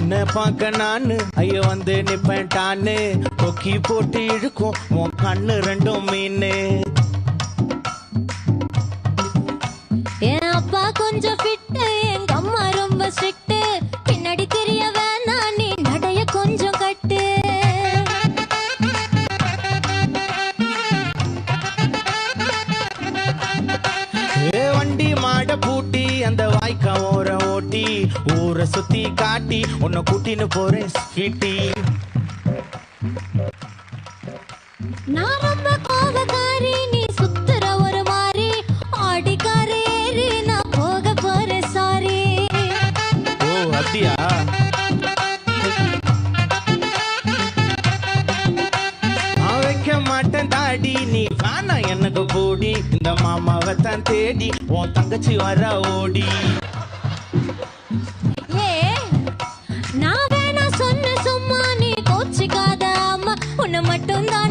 உன்னை பார்க்க நானு ஐயோ வந்து நிப்பேன்டான்னு கொக்கி போட்டு இழுக்கும் உன் கண்ணு ரெண்டும் மீனு. என் அப்பா கொஞ்சம் ஃபிட்டு, எங்க அம்மா ரொம்ப ஸ்ட்ரிக்ட். பின்னாடி தெரிய வேணாம், நீ நடைய கொஞ்சம் கட்டு. வண்டி மாட பூட்டி அந்த வாய்க்கா ஓர ஓட்டி ஊரை சுத்தி காட்டி உன்னை கூட்டின்னு போறேன் ஸ்வீட்டி. நான் ரொம்ப கோபக்காரி, நீ சுத்துற ஒரு மாதிரி ஆடிக்கார ஏறி நான் போக போறேன் சாரி. ஓ அப்படியா? நான் வைக்க மாட்டேன் தாடி, நீ வேணா எனக்கு கூடி. இந்த மாமாவை தான் தேடி உன் தங்கச்சி வர ஓடி. ஏ நான் வேணா சொன்ன சும்மா, நீ கோச்சிக்காத அம்மா, உன்னை மட்டும் தான்